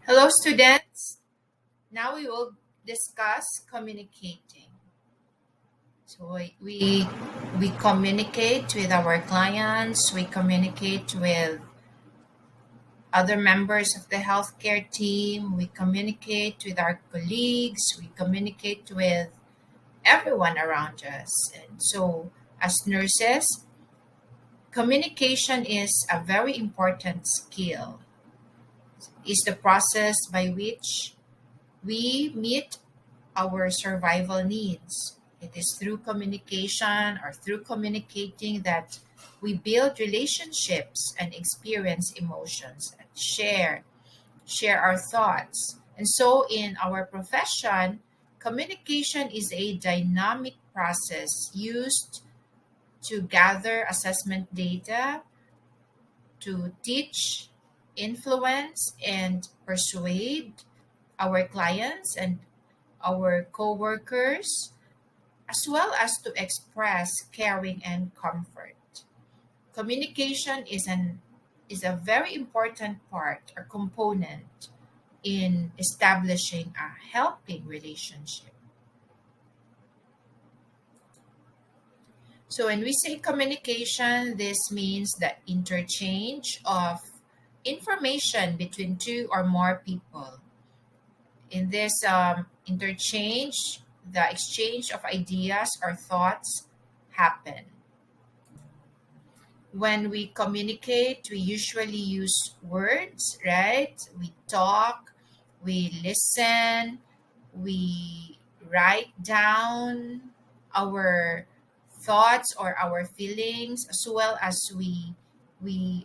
Hello, students. Now we will discuss communicating. So we communicate with our clients. We communicate with other members of the healthcare team. We communicate with our colleagues. We communicate with everyone around us. And so, as nurses, communication is a very important skill. It's the process by which we meet our survival needs. It is through communication or through communicating that we build relationships and experience emotions and share our thoughts. And so in our profession, communication is a dynamic process used to gather assessment data, to teach, influence, and persuade our clients and our coworkers, as well as to express caring and comfort. Communication is a very important part or component in establishing a helping relationship. So when we say communication, this means the interchange of information between two or more people. In this interchange, the exchange of ideas or thoughts happen. When we communicate, we usually use words, right? We talk, we listen, we write down our thoughts or our feelings, as well as we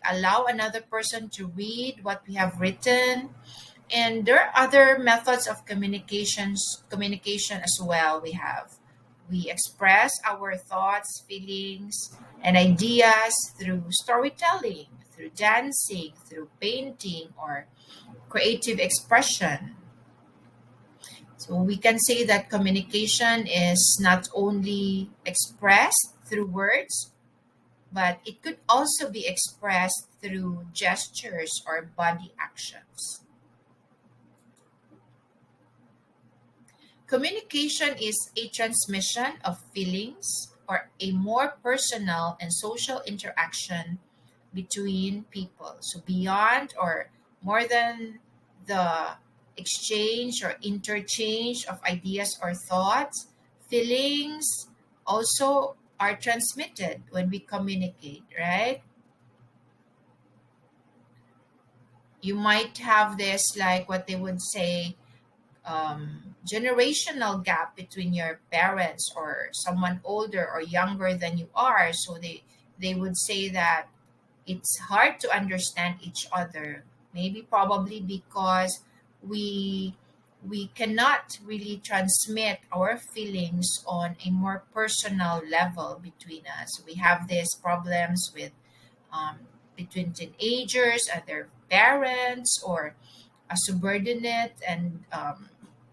allow another person to read what we have written. And there are other methods of communication as well. We express our thoughts, feelings, and ideas through storytelling, through dancing, through painting, or creative expression. So we can say that communication is not only expressed through words, but it could also be expressed through gestures or body actions. Communication is a transmission of feelings or a more personal and social interaction between people. So, beyond or more than the exchange or interchange of ideas or thoughts, feelings also are transmitted when we communicate, right? You might have this, like what they would say, generational gap between your parents or someone older or younger than you are, so they would say that it's hard to understand each other, maybe probably because we we cannot really transmit our feelings on a more personal level between us. We have these problems with um, between teenagers and their parents, or a subordinate and a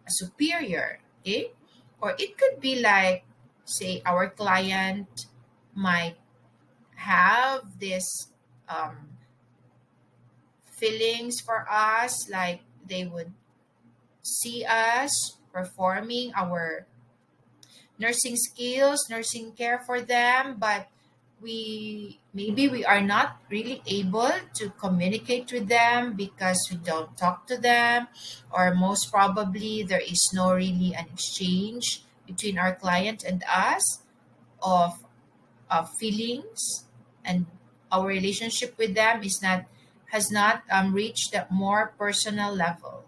superior, okay? Or it could be like, say, our client might have this um, feelings for us, like they would see us performing our nursing skills, nursing care for them, but we are not really able to communicate with them because we don't talk to them, or most probably there is no really an exchange between our client and us of feelings, and our relationship with them is not has not reached that more personal level.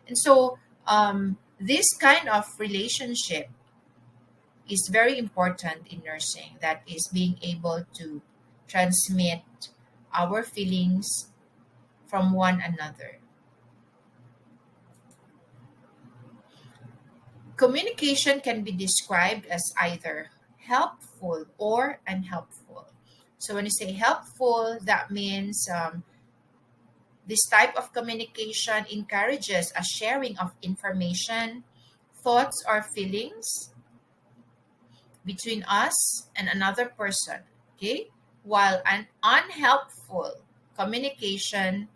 And so this kind of relationship is very important in nursing, that is being able to transmit our feelings from one another. Communication can be described as either helpful or unhelpful. So when you say helpful, that means this type of communication encourages a sharing of information, thoughts, or feelings between us and another person. Okay, while an unhelpful communication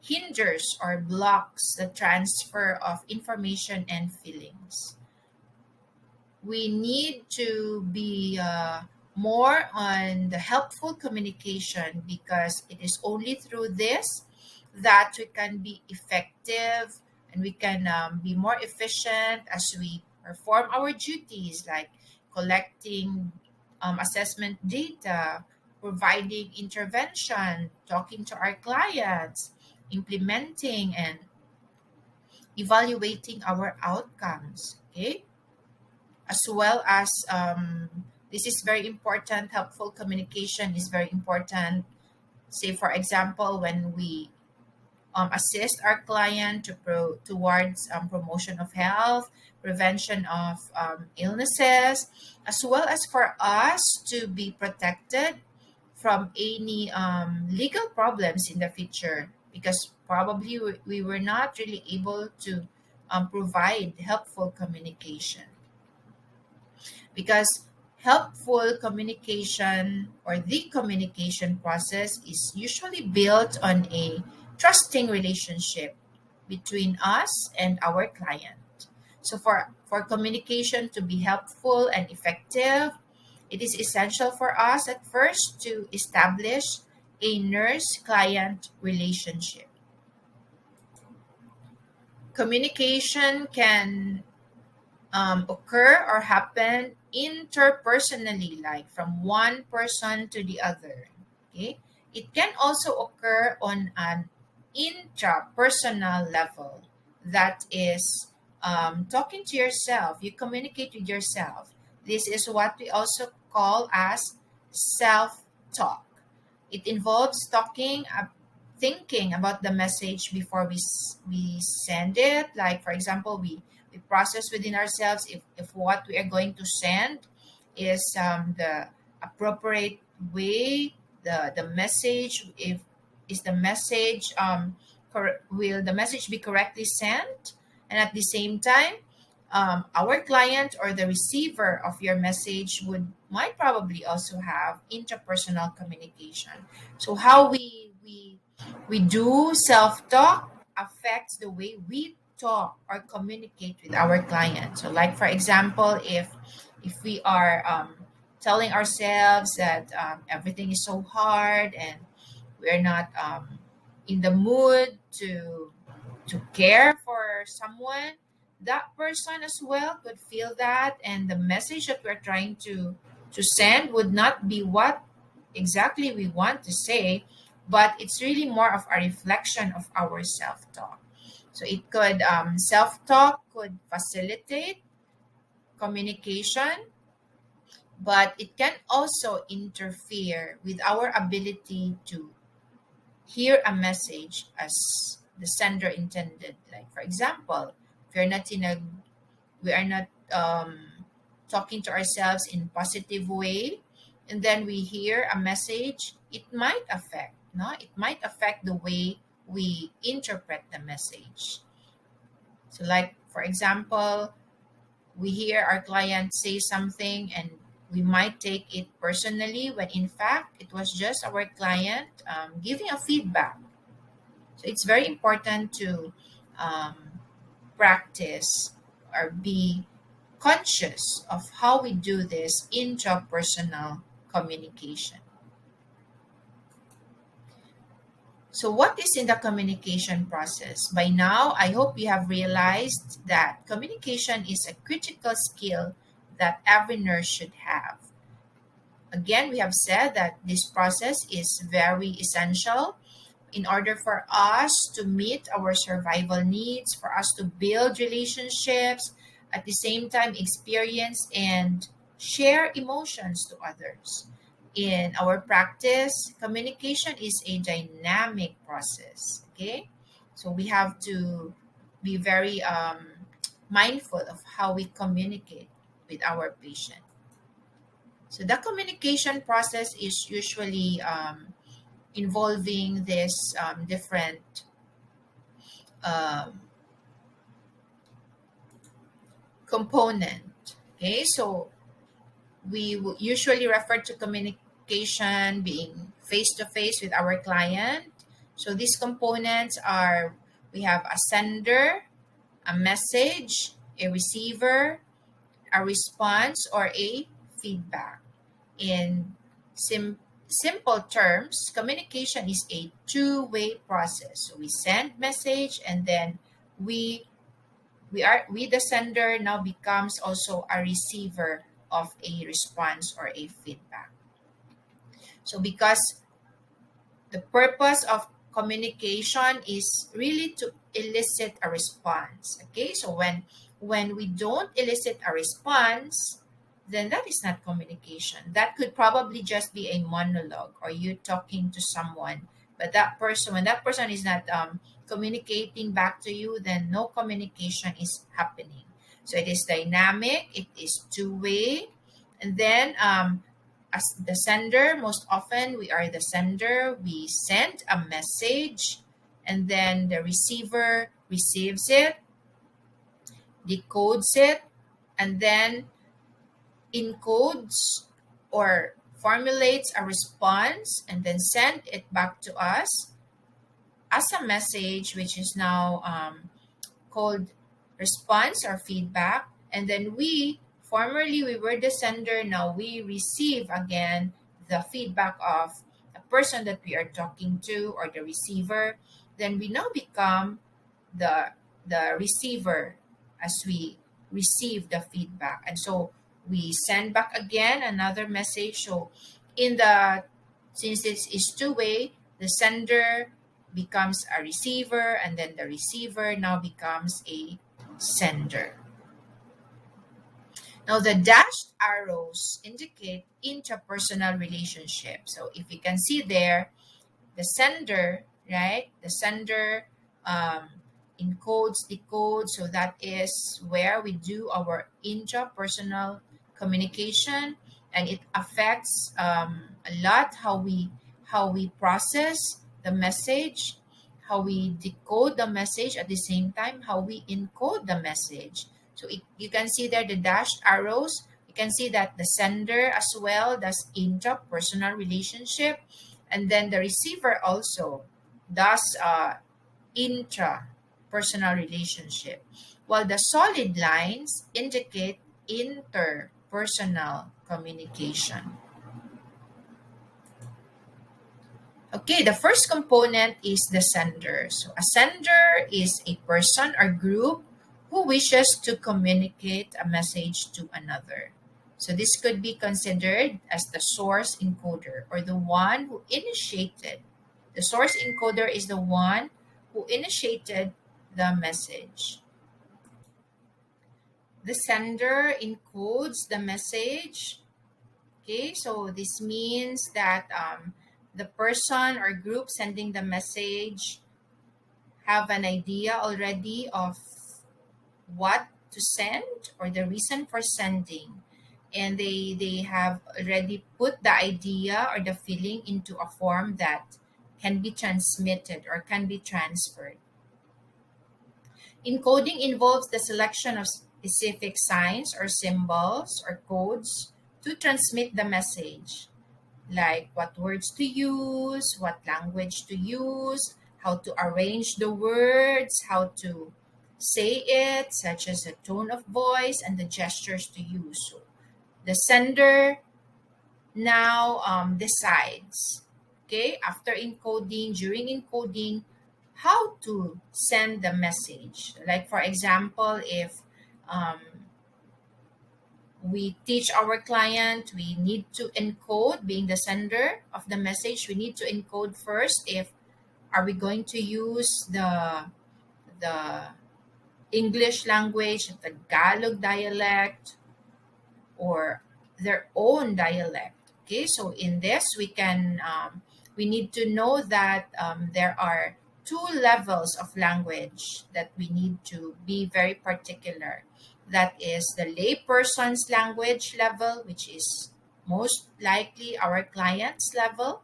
hinders or blocks the transfer of information and feelings. We need to be more on the helpful communication, because it is only through this that we can be effective, and we can be more efficient as we perform our duties, like collecting assessment data, providing intervention, talking to our clients, implementing and evaluating our outcomes. Okay, as well as this is very important. Helpful communication is very important. Say, for example, when we assist our client towards promotion of health, prevention of illnesses, as well as for us to be protected from any legal problems in the future, because probably we were not really able to provide helpful communication. Because helpful communication, or the communication process, is usually built on a trusting relationship between us and our client. So for communication to be helpful and effective, it is essential for us at first to establish a nurse client relationship. Communication can occur or happen interpersonally, like from one person to the other. Okay, it can also occur on an intrapersonal level, that is talking to yourself. You communicate with yourself. This is what we also call as self-talk. It involves thinking about the message before we send it. Like, for example, we process within ourselves if what we are going to send is the appropriate way, the message, if is the message will the message be correctly sent, and at the same time, our client or the receiver of your message might probably also have interpersonal communication. So how we do self-talk affects the way we talk or communicate with our client. So, like, for example, if we are telling ourselves that everything is so hard, and we're not in the mood to care for someone, that person as well could feel that, and the message that we're trying to send would not be what exactly we want to say, but it's really more of a reflection of our self-talk. So it could self-talk could facilitate communication, but it can also interfere with our ability to hear a message as the sender intended. Like, for example, if you're not in a we are not talking to ourselves in positive way, and then we hear a message, it might affect, no, it might affect the way we interpret the message. So, like, for example, we hear our client say something, and we might take it personally, when in fact it was just our client giving a feedback. So it's very important to um, practice or be conscious of how we do this intrapersonal communication. So, what is in the communication process? By now, I hope you have realized that communication is a critical skill that every nurse should have. Again, we have said that this process is very essential in order for us to meet our survival needs, for us to build relationships, at the same time, experience and share emotions to others. In our practice, communication is a dynamic process. Okay, so we have to be very mindful of how we communicate with our patient. So the communication process is usually involving this different um, component. Okay, so usually refer to communication being face to face with our client. So these components are, we have a sender, a message, a receiver, a response, or a feedback. In simple terms, communication is a two-way process. So we send message, and then we we the sender now becomes also a receiver of a response or a feedback. So because the purpose of communication is really to elicit a response. Okay, so when we don't elicit a response, then that is not communication. That could probably just be a monologue, or you talking to someone, but that person, when that person is not communicating back to you, then no communication is happening. So it is dynamic, it is two-way. And then as the sender, most often we are the sender, we send a message, and then the receiver receives it, decodes it, and then encodes or formulates a response, and then send it back to us as a message, which is now called response or feedback. And then formerly we were the sender, now we receive again the feedback of the person that we are talking to, or the receiver. Then we now become the receiver as we receive the feedback. And so we send back again another message. So in the since this is two-way, the sender becomes a receiver, and then the receiver now becomes a sender. Now, the dashed arrows indicate interpersonal relationship. So, if you can see there, the sender, right? The sender encodes, decodes. So, that is where we do our intrapersonal communication, and it affects a lot how we process the message, how we decode the message, at the same time how we encode the message. So you can see there the dashed arrows. You can see that the sender as well does interpersonal relationship, and then the receiver also does intrapersonal relationship, while the solid lines indicate interpersonal communication. Okay, the first component is the sender. So a sender is a person or group who wishes to communicate a message to another. So this could be considered as the source encoder, or the one who initiated. The source encoder is the one who initiated the message. The sender encodes the message. Okay, so this means that the person or group sending the message have an idea already of what to send, or the reason for sending, and they have already put the idea or the feeling into a form that can be transmitted or can be transferred. Encoding involves the selection of specific signs or symbols or codes to transmit the message, like what words to use, what language to use, how to arrange the words, how to say it, such as the tone of voice and the gestures to use. So the sender now decides, okay, after encoding, during encoding, how to send the message. Like, for example, if um, we teach our client, we need to encode, being the sender of the message, we need to encode first if are we going to use the English language, the Tagalog dialect, or their own dialect. Okay, so in this we need to know that there are two levels of language that we need to be very particular. That is the layperson's language level, which is most likely our client's level,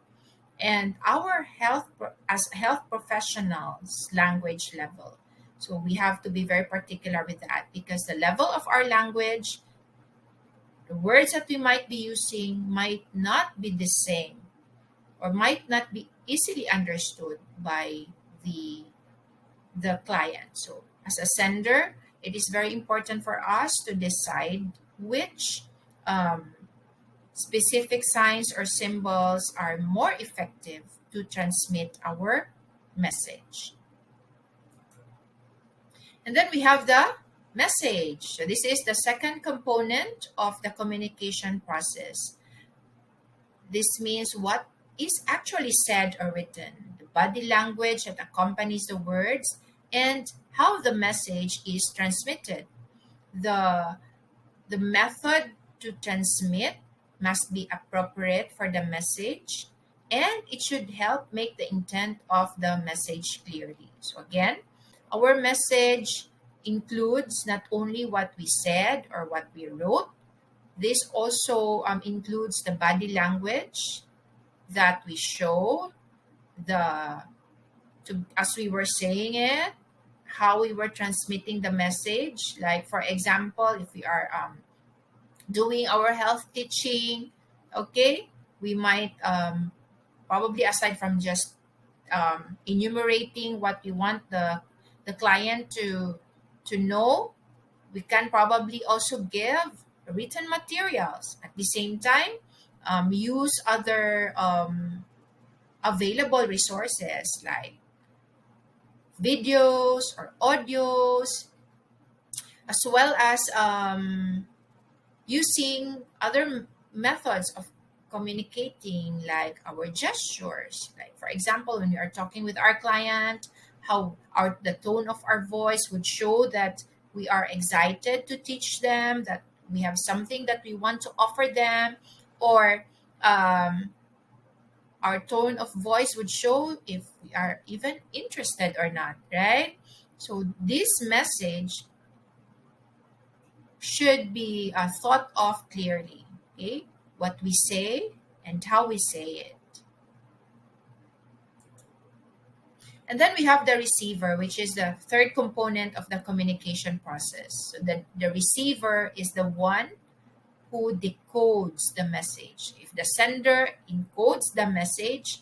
and our as health professionals language level. So we have to be very particular with that, because the level of our language, the words that we might be using might not be the same, or might not be easily understood by the the client. So as a sender, it is very important for us to decide which um, specific signs or symbols are more effective to transmit our message. And then we have the message. So this is the second component of the communication process. This means what is actually said or written, the body language that accompanies the words, and how the message is transmitted. The, the method to transmit must be appropriate for the message, and it should help make the intent of the message clearly. So, again, our message includes not only what we said or what we wrote, this also includes the body language that we show, the as we were saying it, how we were transmitting the message. Like for example, if we are doing our health teaching, okay, we might probably aside from just enumerating what we want the client to know, we can probably also give written materials at the same time, use other available resources like videos or audios, as well as using other methods of communicating like our gestures. Like for example, when we are talking with our client, how our the tone of our voice would show that we are excited to teach them, that we have something that we want to offer them, or um, our tone of voice would show if we are even interested or not, right? So this message should be thought of clearly, okay? What we say and how we say it. And then we have the receiver, which is the third component of the communication process. So the receiver is the one who decodes the message. If the sender encodes the message,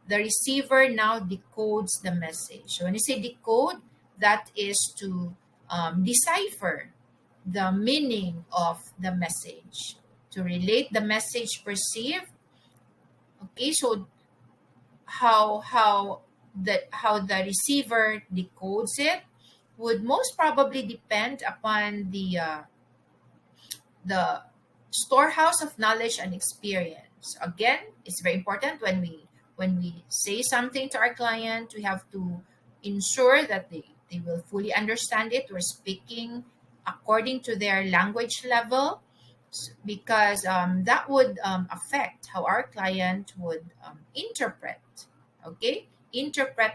the receiver now decodes the message. So when you say decode, that is to decipher the meaning of the message, to relate the message perceived. Okay, so how the receiver decodes it would most probably depend upon the storehouse of knowledge and experience. Again, it's very important when we say something to our client, we have to ensure that they will fully understand it. We're speaking according to their language level, because that would affect how our client would interpret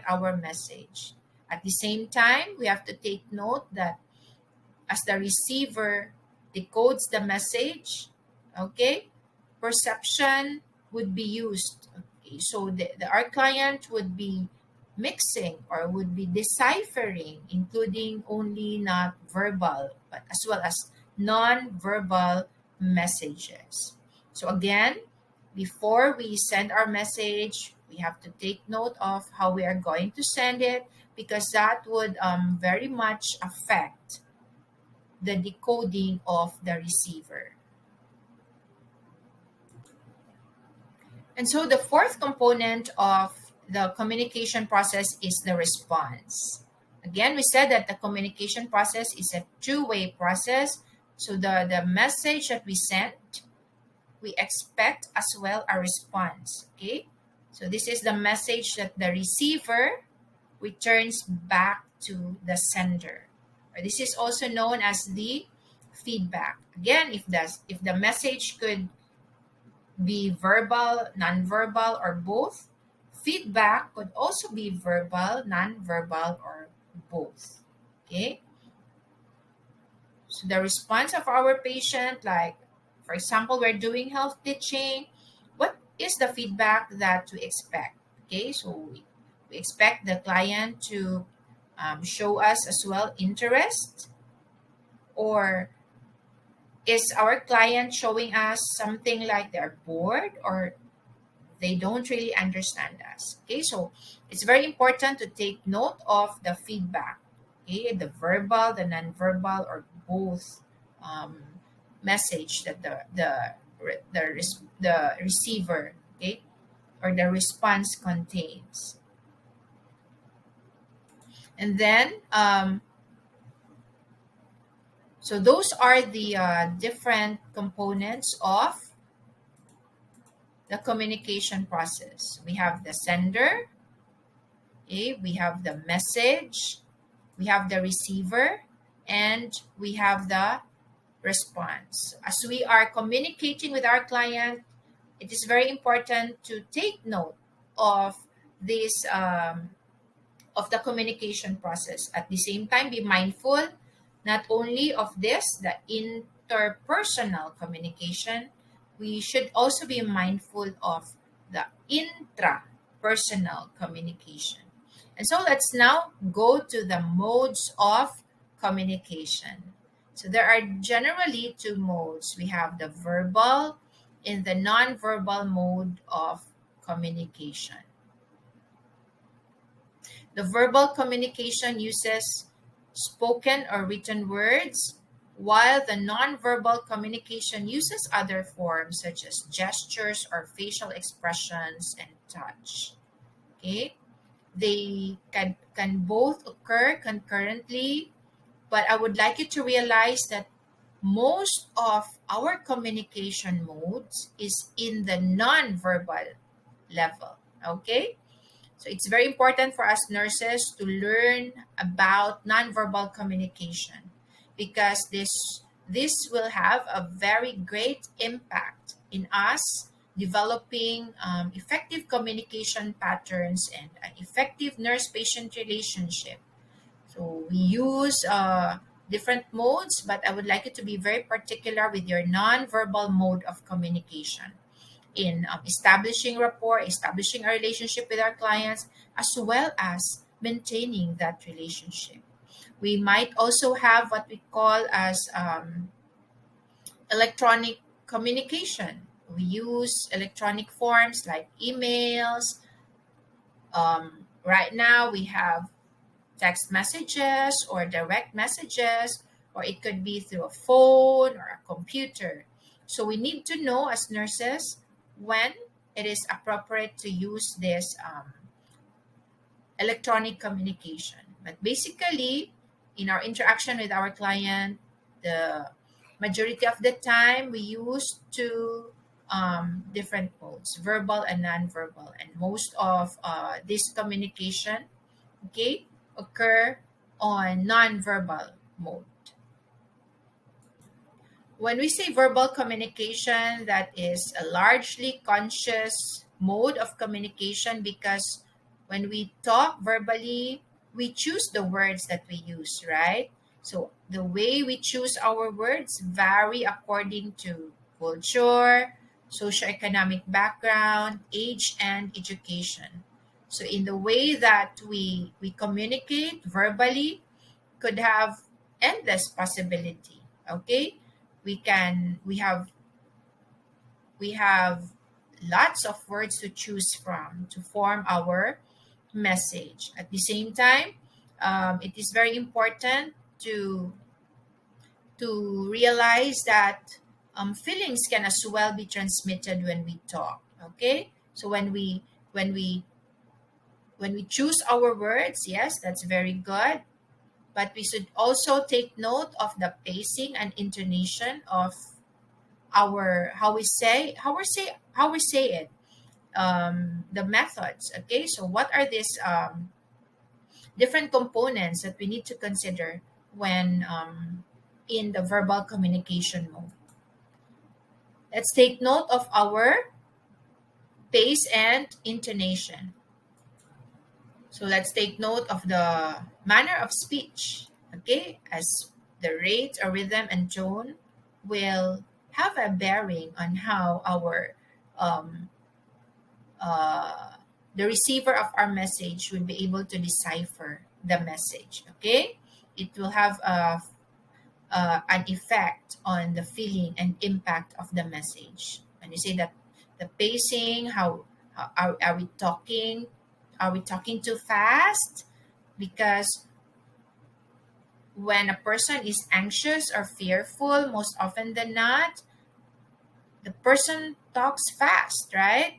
our message. At the same time, we have to take note that as the receiver decodes the message, okay, perception would be used. Okay, so our client would be mixing or would be deciphering, including only not verbal, but as well as non-verbal messages. So again, before we send our message, we have to take note of how we are going to send it, because that would very much affect the decoding of the receiver. And so the fourth component of the communication process is the response. Again, we said that the communication process is a two-way process. So the message that we sent, we expect as well a response. Okay? So this is the message that the receiver returns back to the sender. Or this is also known as the feedback. Again, if the message could be verbal, non-verbal, or both, feedback could also be verbal, non-verbal, or both. Okay? So the response of our patient, like for example, we're doing health teaching, what is the feedback that we expect? Okay, so we expect the client to show us as well interest, or is our client showing us something like they're bored or they don't really understand us. Okay, so it's very important to take note of the feedback. Okay, the verbal, the nonverbal, or both um, message that the receiver, okay, or the response contains. And then so those are the different components of the communication process. We have the sender, okay, we have the message, we have the receiver, and we have the response. As we are communicating with our client, it is very important to take note of this of the communication process. At the same time, be mindful not only of this, the interpersonal communication, we should also be mindful of the intrapersonal communication. And so let's now go to the modes of communication. So there are generally two modes. We have the verbal and the non-verbal mode of communication. The verbal communication uses spoken or written words, while the nonverbal communication uses other forms such as gestures or facial expressions and touch. Okay? They can both occur concurrently, but I would like you to realize that most of our communication modes is in the nonverbal level. Okay? So it's very important for us nurses to learn about nonverbal communication because this will have a very great impact in us developing effective communication patterns and an effective nurse-patient relationship. So we use different modes, but I would like you to be very particular with your nonverbal mode of communication in establishing rapport, establishing a relationship with our clients, as well as maintaining that relationship. We might also have what we call as electronic communication. We use electronic forms like emails. Right now, we have text messages or direct messages, or it could be through a phone or a computer. So we need to know as nurses when it is appropriate to use this electronic communication. But basically, in our interaction with our client, the majority of the time we use two different modes, verbal and non-verbal. And most of this communication, okay, occur on non-verbal mode. When we say verbal communication, that is a largely conscious mode of communication because when we talk verbally, we choose the words that we use, right? So the way we choose our words vary according to culture, socioeconomic background, age, and education. So in the way that we communicate verbally could have endless possibility. Okay? We have lots of words to choose from to form our message. At the same time, it is very important to realize that feelings can as well be transmitted when we talk. Okay, so when we choose our words, yes, that's very good. But we should also take note of the pacing and intonation of our how we say it, the methods. Okay, so what are these different components that we need to consider when in the verbal communication mode? Let's take note of our pace and intonation. So let's take note of the manner of speech, okay, as the rate or rhythm and tone will have a bearing on how our um, the receiver of our message would be able to decipher the message. Okay, it will have an effect on the feeling and impact of the message. And you say that the pacing, Are we talking? Are we talking too fast? Because when a person is anxious or fearful, most often than not, the person talks fast, right?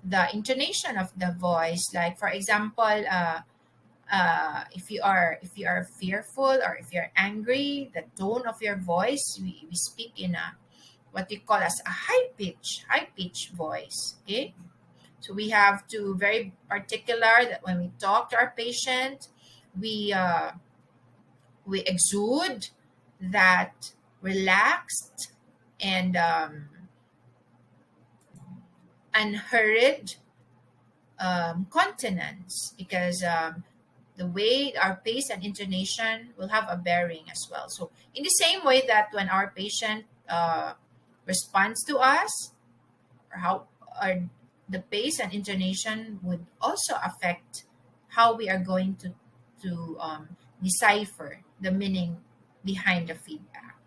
The intonation of the voice, like for example, if you are fearful or if you're angry, the tone of your voice, we speak in a what we call as a high pitch voice. Okay, so we have to very particular that when we talk to our patient, we we exude that relaxed and unhurried continence, because the way our pace and intonation will have a bearing as well. So in the same way that when our patient responds to us, or how or the pace and intonation would also affect how we are going to decipher the meaning behind the feedback.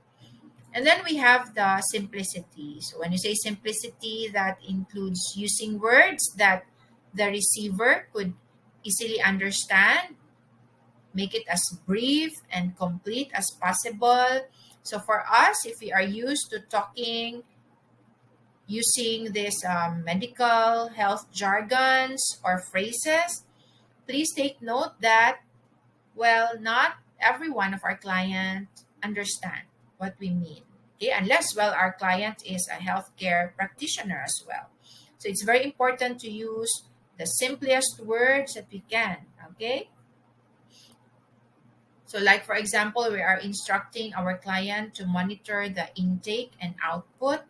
And then we have the simplicity. So when you say simplicity, that includes using words that the receiver could easily understand, make it as brief and complete as possible. So for us, if we are used to talking using this medical health jargons or phrases, please take note that, well, not every one of our clients understand what we mean. Okay, unless, well, our client is a healthcare practitioner as well. So it's very important to use the simplest words that we can. Okay, so like for example, we are instructing our client to monitor the intake and output.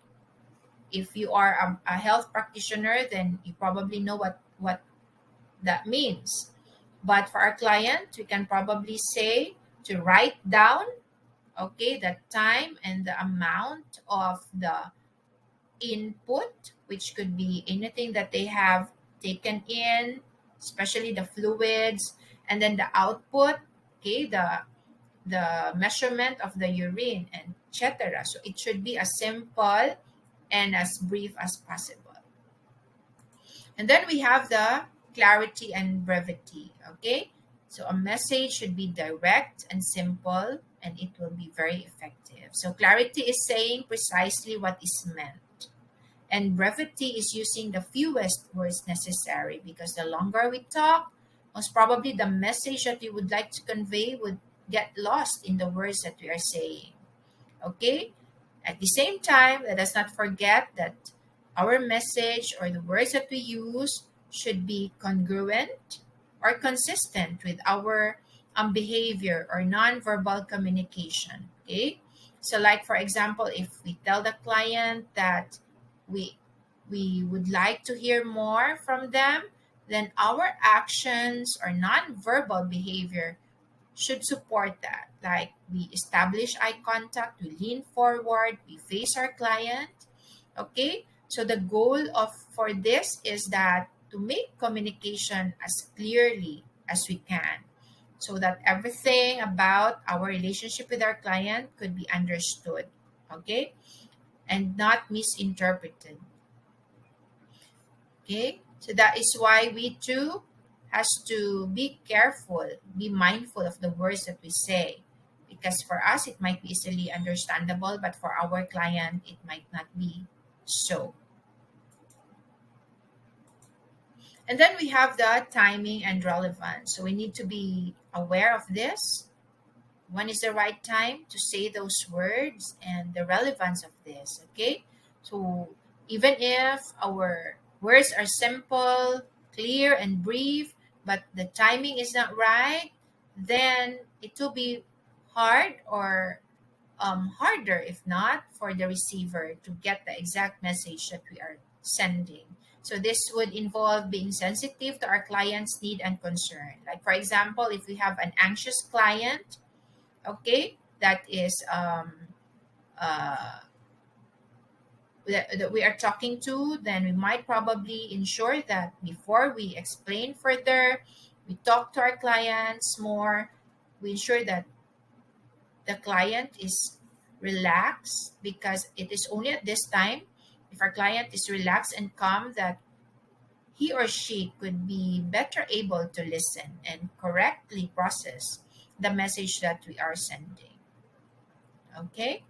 If you are a health practitioner, then you probably know what that means. But for our client, we can probably say to write down, okay, the time and the amount of the input, which could be anything that they have taken in, especially the fluids, and then the output, okay, the measurement of the urine, and etc. So it should be as simple and as brief as possible. And then we have the clarity and brevity. Okay, so a message should be direct and simple, and it will be very effective. So clarity is saying precisely what is meant, and brevity is using the fewest words necessary, because the longer we talk, most probably the message that we would like to convey would get lost in the words that we are saying. Okay, at the same time, let us not forget that our message or the words that we use should be congruent or consistent with our behavior or nonverbal communication. Okay, so like for example, if we tell the client that we we would like to hear more from them, then our actions or nonverbal behavior should support that. Like we establish eye contact, we lean forward, we face our client. Okay? So the goal of for this is that to make communication as clearly as we can, so that everything about our relationship with our client could be understood. Okay? And not misinterpreted. Okay? So that is why we too has to be careful, be mindful of the words that we say. Because for us, it might be easily understandable, but for our client, it might not be so. And then we have the timing and relevance. So we need to be aware of this. When is the right time to say those words and the relevance of this? Okay. So even if our words are simple, clear, and brief, but the timing is not right, then it will be hard or harder, if not, for the receiver to get the exact message that we are sending. So this would involve being sensitive to our client's need and concern. Like for example, if we have an anxious client, okay, that is uh, that we are talking to, then we might probably ensure that before we explain further, we talk to our clients more, we ensure that the client is relaxed, because it is only at this time, if our client is relaxed and calm, that he or she could be better able to listen and correctly process the message that we are sending. Okay?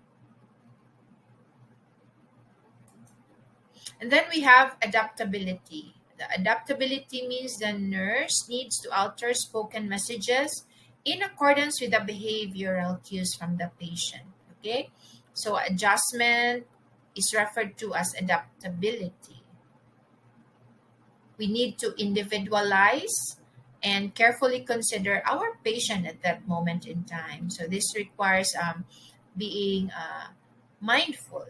And then we have adaptability. The adaptability means the nurse needs to alter spoken messages in accordance with the behavioral cues from the patient. Okay? So adjustment is referred to as adaptability. We need to individualize and carefully consider our patient at that moment in time. So this requires being mindful,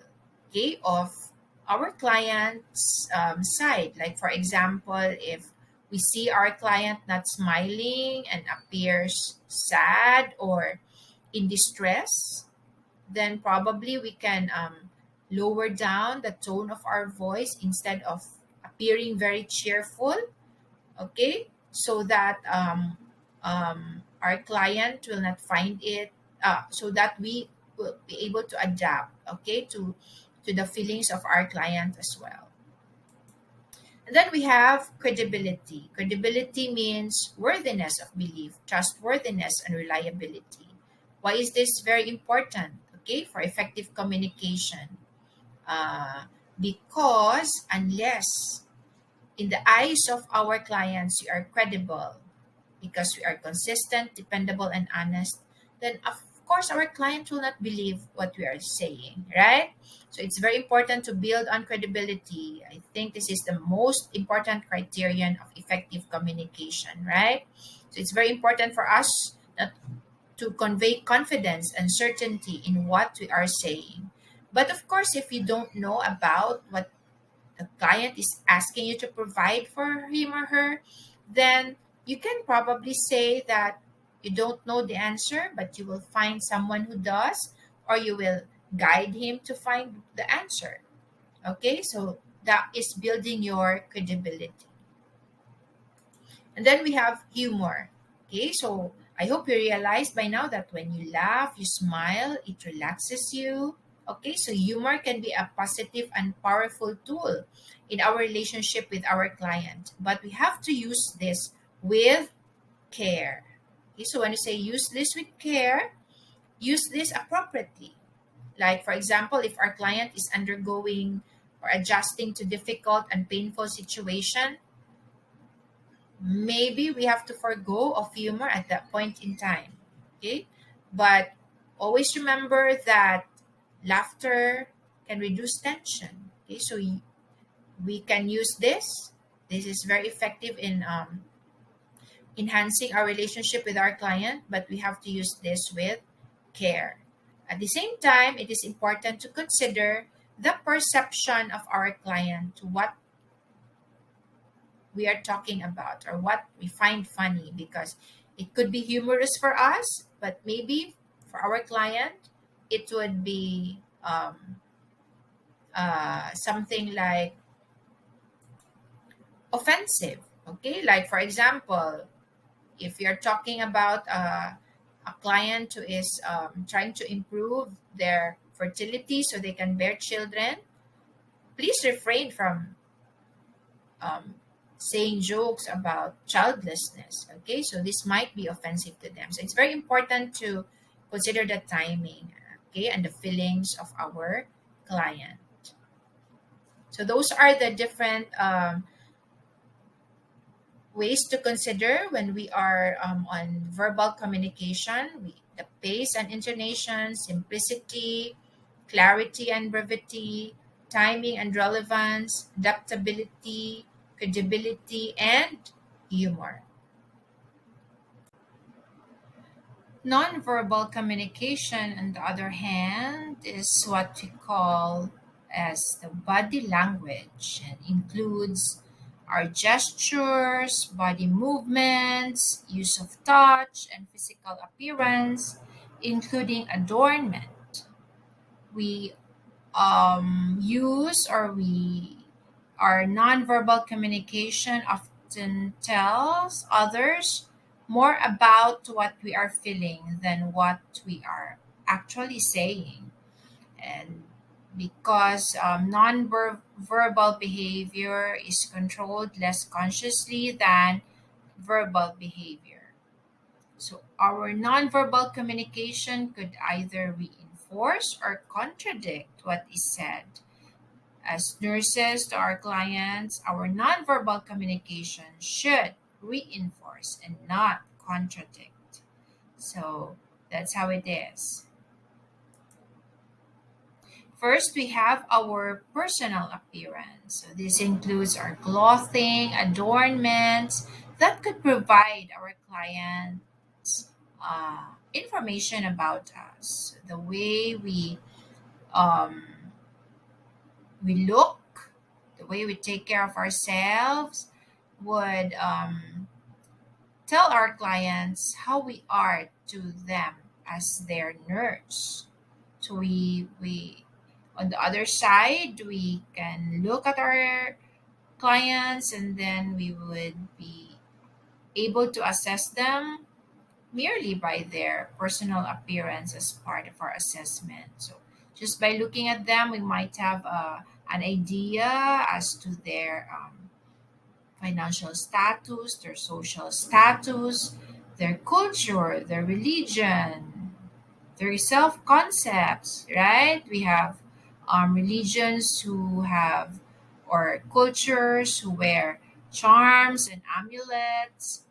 okay, of our client's side. Like for example, if we see our client not smiling and appears sad or in distress, then probably we can lower down the tone of our voice instead of appearing very cheerful, okay, so that our client will not find it, so that we will be able to adapt, okay, to the feelings of our client as well. And then we have credibility. Credibility means worthiness of belief, trustworthiness, and reliability. Why is this very important? Okay, for effective communication. Uh, because unless in the eyes of our clients we are credible, because we are consistent, dependable, and honest, then of course our client will not believe what we are saying, right? So it's very important to build on credibility. I think this is the most important criterion of effective communication, right? So it's very important for us not to convey confidence and certainty in what we are saying. But of course, if you don't know about what the client is asking you to provide for him or her, then you can probably say that you don't know the answer, but you will find someone who does, or you will guide him to find the answer. Okay, so that is building your credibility. And then we have humor. Okay, so I hope you realize by now that when you laugh, you smile, it relaxes you. Okay, so humor can be a positive and powerful tool in our relationship with our client, but we have to use this with care. Okay, so when you say use this with care, use this appropriately. Like, for example, if our client is undergoing or adjusting to difficult and painful situation, maybe we have to forego of humor at that point in time. Okay, but always remember that laughter can reduce tension. Okay, so we can use this. This is very effective in enhancing our relationship with our client, but we have to use this with care. At the same time, it is important to consider the perception of our client to what we are talking about or what we find funny, because it could be humorous for us, but maybe for our client, it would be something like offensive. Okay, like for example, if you're talking about a client who is trying to improve their fertility so they can bear children, please refrain from um, saying jokes about childlessness. Okay, so this might be offensive to them. So it's very important to consider the timing, okay, and the feelings of our client. So those are the different ways to consider when we are on verbal communication. The pace and intonation, simplicity, clarity and brevity, timing and relevance, adaptability, credibility, and humor. Nonverbal communication, on the other hand, is what we call as the body language and includes our gestures, body movements, use of touch, and physical appearance, including adornment. We use or we our nonverbal communication often tells others more about what we are feeling than what we are actually saying. And because non-verbal behavior is controlled less consciously than verbal behavior. So our nonverbal communication could either reinforce or contradict what is said. As nurses to our clients, our nonverbal communication should reinforce and not contradict. So that's how it is. First, we have our personal appearance. So this includes our clothing, adornments that could provide our clients information about us. The way um, we look, the way we take care of ourselves would tell our clients how we are to them as their nurse. So we on the other side, we can look at our clients and then we would be able to assess them merely by their personal appearance as part of our assessment. So just by looking at them, we might have an idea as to their financial status, their social status, their culture, their religion, their self concepts, right? We have religions who have, or cultures who wear charms and amulets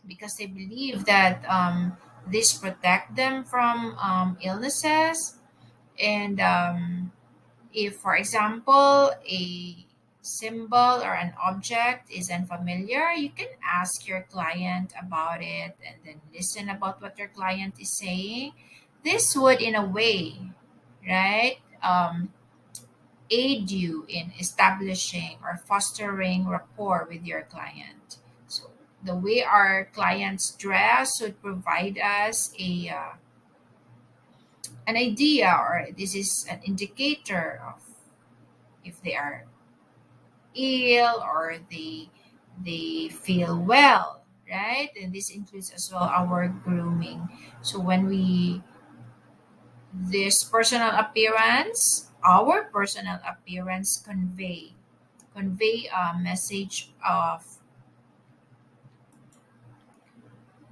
because they believe that this protect them from illnesses. And if, for example, a symbol or an object is unfamiliar, you can ask your client about it and then listen about what your client is saying. This would, in a way, right, aid you in establishing or fostering rapport with your client. So the way our clients dress would provide us an idea, or this is an indicator of if they are ill or they feel well, right? And this includes as well our grooming. So when we this personal appearance, our personal appearance convey a message of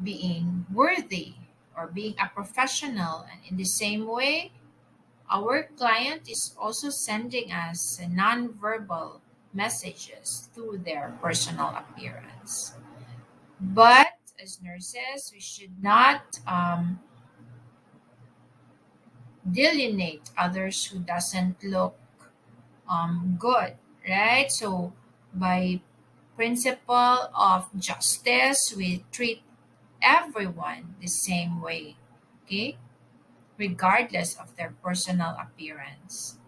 being worthy or being a professional. And in the same way, our client is also sending us nonverbal messages through their personal appearance. But as nurses, we should not delineate others who doesn't look good, right? So by principle of justice, we treat everyone the same way, okay, regardless of their personal appearance.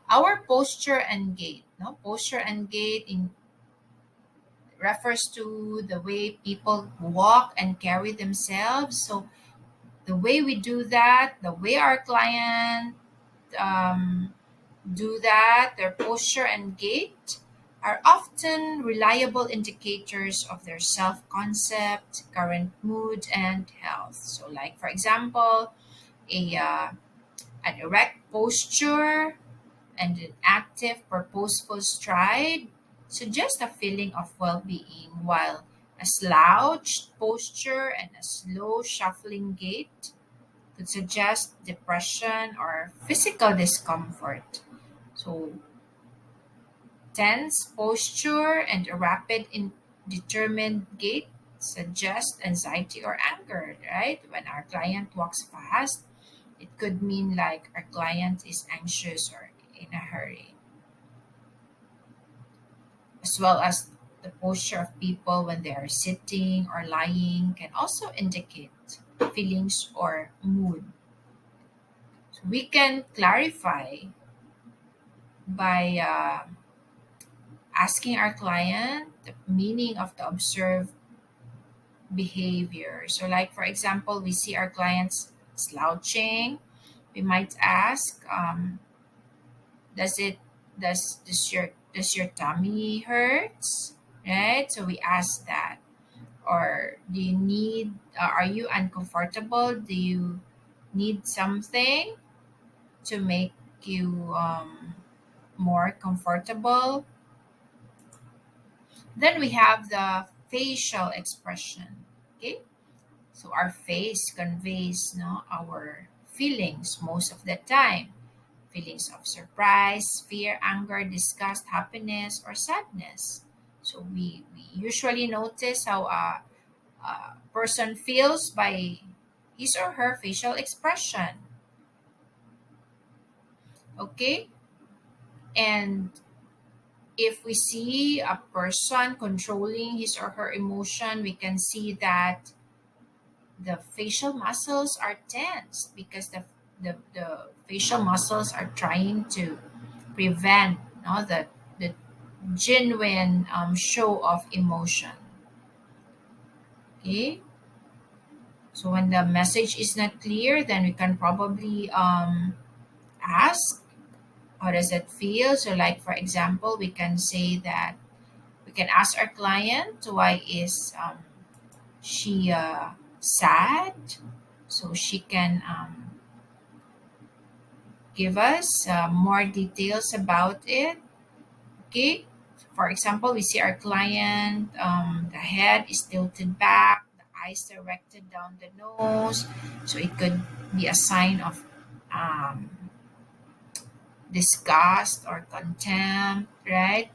Our posture and gait, no, posture and gait refers to the way people walk and carry themselves. So the way we do that, the way our client um, do that, their posture and gait are often reliable indicators of their self concept, current mood, and health. So, like for example, a an erect posture and an active, purposeful stride suggest a feeling of well being, while a slouched posture and a slow, shuffling gait could suggest depression or physical discomfort. So, tense posture and a rapid, indeterminate gait suggest anxiety or anger, right? When our client walks fast, it could mean like our client is anxious or in a hurry, as well as the posture of people when they are sitting or lying can also indicate feelings or mood. So we can clarify by asking our client the meaning of the observed behavior. So, like for example, we see our clients slouching. We might ask, "Does it does your tummy hurts?" Right. So we ask that. Or do you need? Are you uncomfortable? Do you need something? to make you more comfortable. Then we have the facial expression. Okay, so our face conveys no our feelings most of the time. Feelings of surprise, fear, anger, disgust, happiness, or sadness. So we usually notice how a person feels by his or her facial expression. Okay, and if we see a person controlling his or her emotion, we can see that the facial muscles are tense because the facial muscles are trying to prevent no, the genuine show of emotion. Okay, so when the message is not clear, then we can probably ask, how does it feel? So, like for example, we can say that we can ask our client why is she sad, so she can give us more details about it. Okay, for example, we see our client, the head is tilted back, the eyes directed down the nose, so it could be a sign of um, disgust or contempt, right?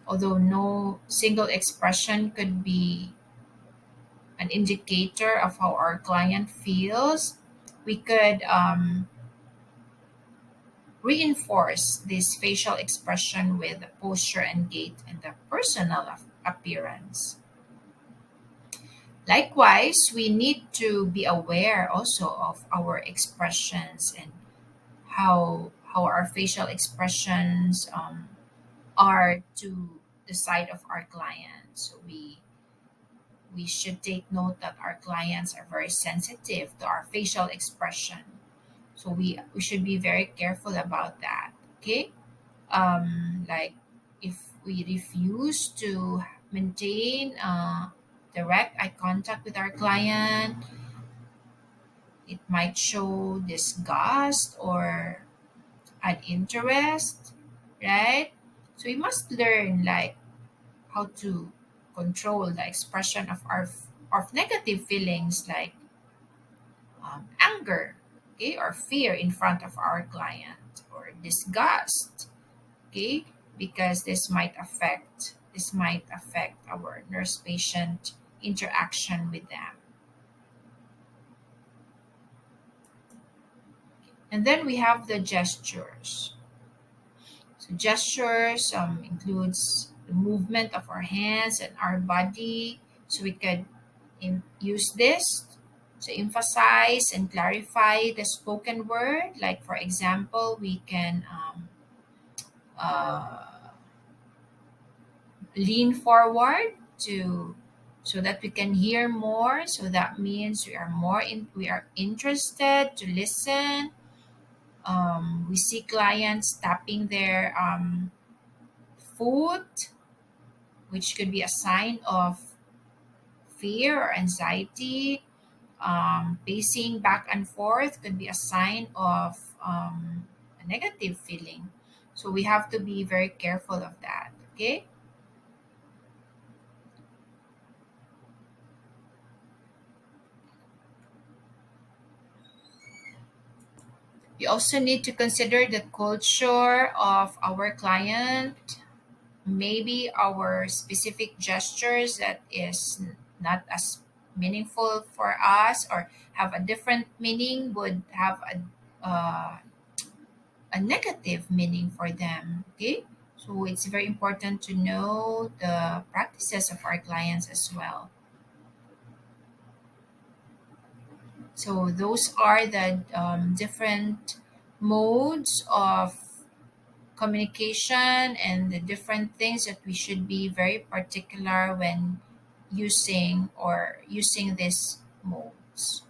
Although no single expression could be an indicator of how our client feels, we could reinforce this facial expression with the posture and gait and the personal appearance. Likewise, we need to be aware also of our expressions and how our facial expressions are to the side of our clients. So we should take note that our clients are very sensitive to our facial expression. So we should be very careful about that. Okay, like if we refuse to maintain direct eye contact with our client, it might show disgust or an interest, right? So we must learn like how to control the expression of our of negative feelings like anger, okay, or fear in front of our client, or disgust, okay, because this might affect our nurse patient interaction with them. And then we have the gestures. So gestures includes the movement of our hands and our body. So we could use this to emphasize and clarify the spoken word. Like for example, we can uh, lean forward to so that we can hear more. So that means we are interested to listen. We see clients tapping their foot, which could be a sign of fear or anxiety. Pacing back and forth could be a sign of a negative feeling. So we have to be very careful of that. Okay. We also need to consider the culture of our client. Maybe our specific gestures that is not as meaningful for us or have a different meaning would have a negative meaning for them. Okay, so it's very important to know the practices of our clients as well. So those are the different modes of communication and the different things that we should be very particular when using these modes.